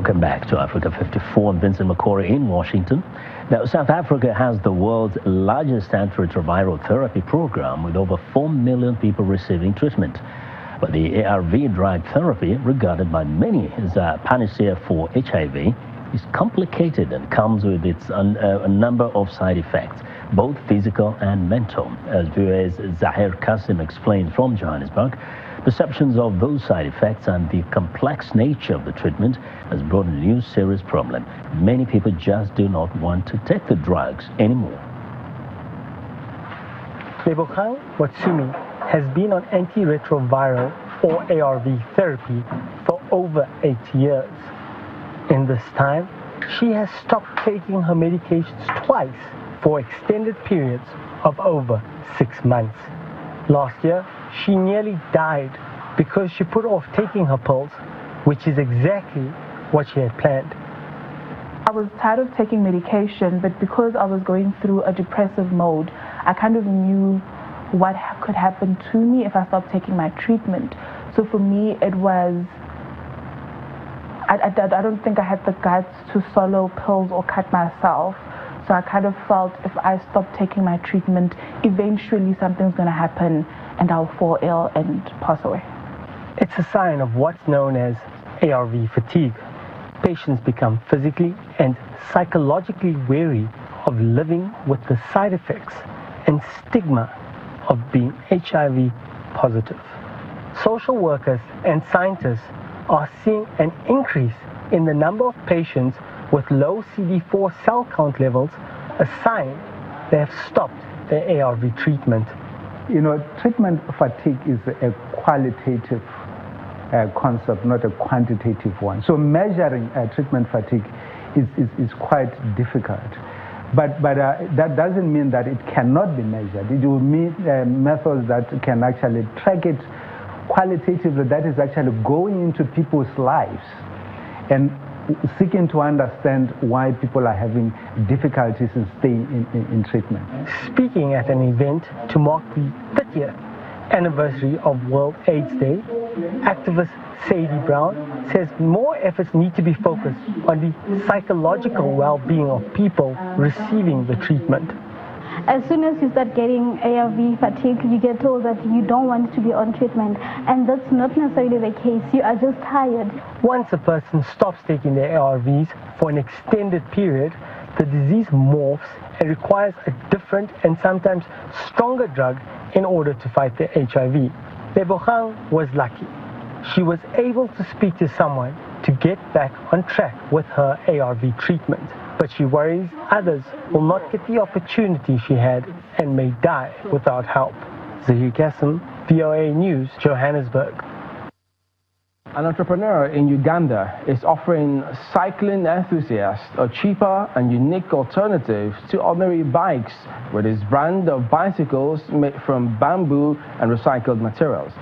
Welcome back to Africa 54. I'm Vincent McCory in Washington. Now, South Africa has the world's largest antiretroviral therapy program with over 4 million people receiving treatment. But the ARV drug therapy, regarded by many as a panacea for HIV, is complicated and comes with a number of side effects, both physical and mental. As viewers Zahir Kasim explained from Johannesburg, perceptions of those side effects and the complex nature of the treatment has brought a new serious problem. Many people just do not want to take the drugs anymore. Lebogang Watsumi has been on antiretroviral or ARV therapy for over 8 years. In this time, she has stopped taking her medications twice for extended periods of over 6 months. Last year, she nearly died because she put off taking her pills, which is exactly what she had planned. I was tired of taking medication, but because I was going through a depressive mode, I kind of knew what could happen to me if I stopped taking my treatment. So for me, it was, I don't think I had the guts to swallow pills or cut myself. So I kind of felt if I stopped taking my treatment, eventually something's going to happen and I'll fall ill and pass away. It's a sign of what's known as ARV fatigue. Patients become physically and psychologically wary of living with the side effects and stigma of being HIV positive. Social workers and scientists are seeing an increase in the number of patients with low CD4 cell count levels, a sign they have stopped their ARV treatment. You know, treatment fatigue is a qualitative concept, not a quantitative one. So measuring treatment fatigue is quite difficult. But that doesn't mean that it cannot be measured. It will mean methods that can actually track it qualitatively, that is actually going into people's lives and seeking to understand why people are having difficulties in staying in treatment. Speaking at an event to mark the 30th anniversary of World AIDS Day, activist Sadie Brown says more efforts need to be focused on the psychological well-being of people receiving the treatment. As soon as you start getting ARV fatigue, you get told that you don't want to be on treatment, and that's not necessarily the case. You are just tired. Once a person stops taking their ARVs for an extended period, the disease morphs and requires a different and sometimes stronger drug in order to fight the HIV. Lebogang was lucky. She was able to speak to someone to get back on track with her ARV treatment. But she worries others will not get the opportunity she had and may die without help. Zahir Kasim, VOA News, Johannesburg. An entrepreneur in Uganda is offering cycling enthusiasts a cheaper and unique alternative to ordinary bikes with his brand of bicycles made from bamboo and recycled materials.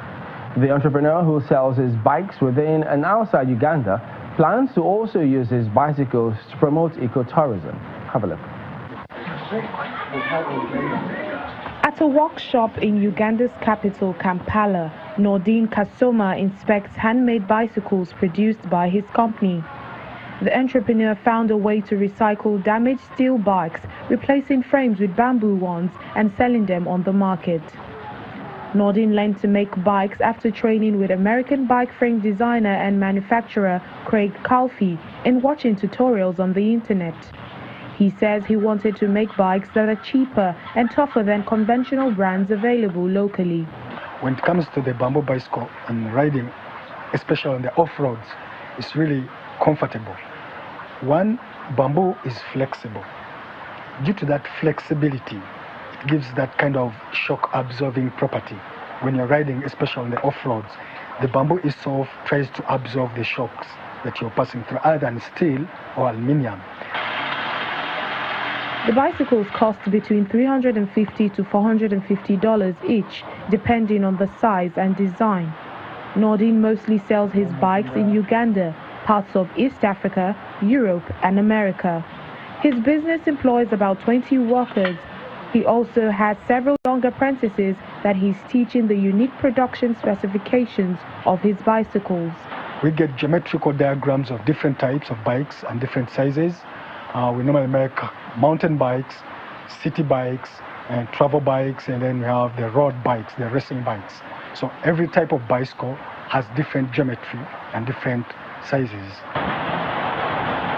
The entrepreneur, who sells his bikes within and outside Uganda, plans to also use his bicycles to promote ecotourism. Have a look. At a workshop in Uganda's capital, Kampala, Nordine Kasoma inspects handmade bicycles produced by his company. The entrepreneur found a way to recycle damaged steel bikes, replacing frames with bamboo ones and selling them on the market. Nordine learned to make bikes after training with American bike frame designer and manufacturer Craig Calfee and watching tutorials on the internet. He says he wanted to make bikes that are cheaper and tougher than conventional brands available locally. When it comes to the bamboo bicycle and riding, especially on the off-roads, it's really comfortable. One, bamboo is flexible. Due to that flexibility, it gives that kind of shock absorbing property. When you're riding, especially on the off-roads, the bamboo itself tries to absorb the shocks that you're passing through, other than steel or aluminium. The bicycles cost between $350 to $450 each, depending on the size and design. Nordine mostly sells his bikes in Uganda, parts of East Africa, Europe and America. His business employs about 20 workers. He also has several young apprentices that he's teaching the unique production specifications of his bicycles. We get geometrical diagrams of different types of bikes and different sizes. We normally make mountain bikes, city bikes, and travel bikes, and then we have the road bikes, the racing bikes. So every type of bicycle has different geometry and different sizes.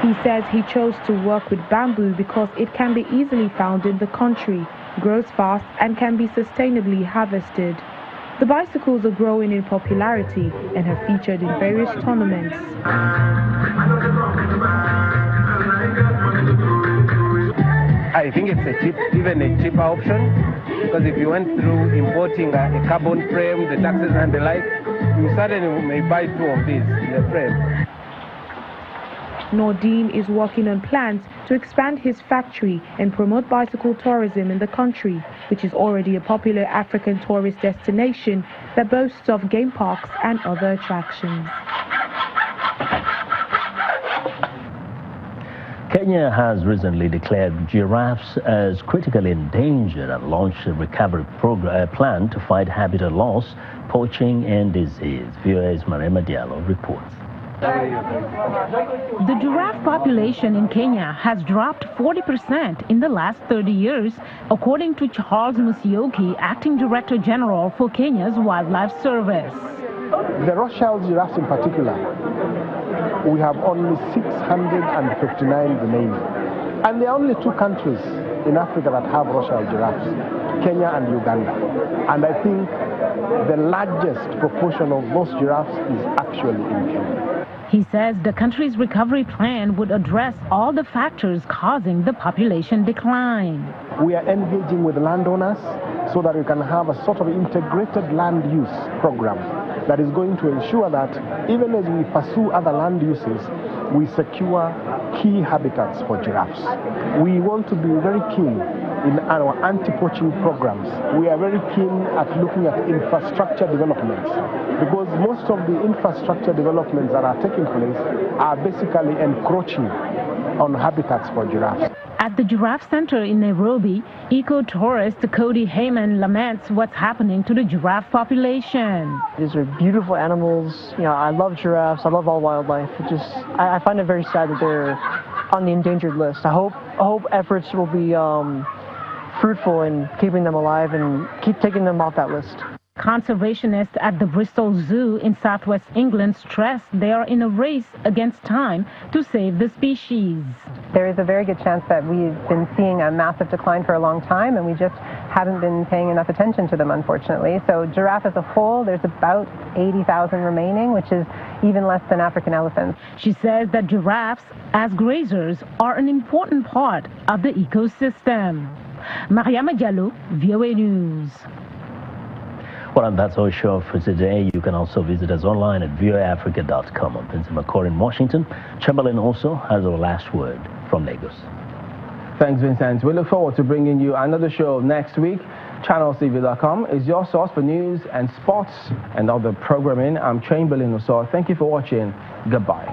He says he chose to work with bamboo because it can be easily found in the country, grows fast, and can be sustainably harvested. The bicycles are growing in popularity and have featured in various tournaments. I think it's even a cheaper option, because if you went through importing a carbon frame, the taxes and the like, you certainly may buy 2 of these in a frame. Nordine is working on plans to expand his factory and promote bicycle tourism in the country, which is already a popular African tourist destination that boasts of game parks and other attractions. Kenya has recently declared giraffes as critically endangered and launched a recovery plan to fight habitat loss, poaching and disease. VOA's Marema Diallo reports. The giraffe population in Kenya has dropped 40% in the last 30 years, according to Charles Musyoki, Acting Director General for Kenya's Wildlife Service. The Rothschild giraffes in particular, we have only 659 remaining. And there are only 2 countries in Africa that have Rothschild giraffes, Kenya and Uganda. And I think the largest proportion of those giraffes is actually in Kenya. He says the country's recovery plan would address all the factors causing the population decline. We are engaging with landowners so that we can have a sort of integrated land use program that is going to ensure that even as we pursue other land uses, we secure key habitats for giraffes. We want to be very keen in our anti-poaching programs. We are very keen at looking at infrastructure developments, because most of the infrastructure developments that are taking place are basically encroaching on habitats for giraffes. At the Giraffe Center in Nairobi, eco-tourist Cody Heyman laments what's happening to the giraffe population. These are beautiful animals. You know, I love giraffes. I love all wildlife. I find it very sad that they're on the endangered list. I hope efforts will be fruitful in keeping them alive and keep taking them off that list. Conservationists at the Bristol Zoo in southwest England stress they are in a race against time to save the species. There is a very good chance that we've been seeing a massive decline for a long time, and we just haven't been paying enough attention to them, unfortunately. So giraffe as a whole, there's about 80,000 remaining, which is even less than African elephants. She says that giraffes, as grazers, are an important part of the ecosystem. Mariama Diallo, VOA News. Well, and that's our show for today. You can also visit us online at voaafrica.com. I'm Vincent McCoy in Washington. Chamberlain also has our last word from Lagos. Thanks, Vincent. We look forward to bringing you another show next week. ChannelTV.com is your source for news and sports and other programming. I'm Chamberlain Osor. Thank you for watching. Goodbye.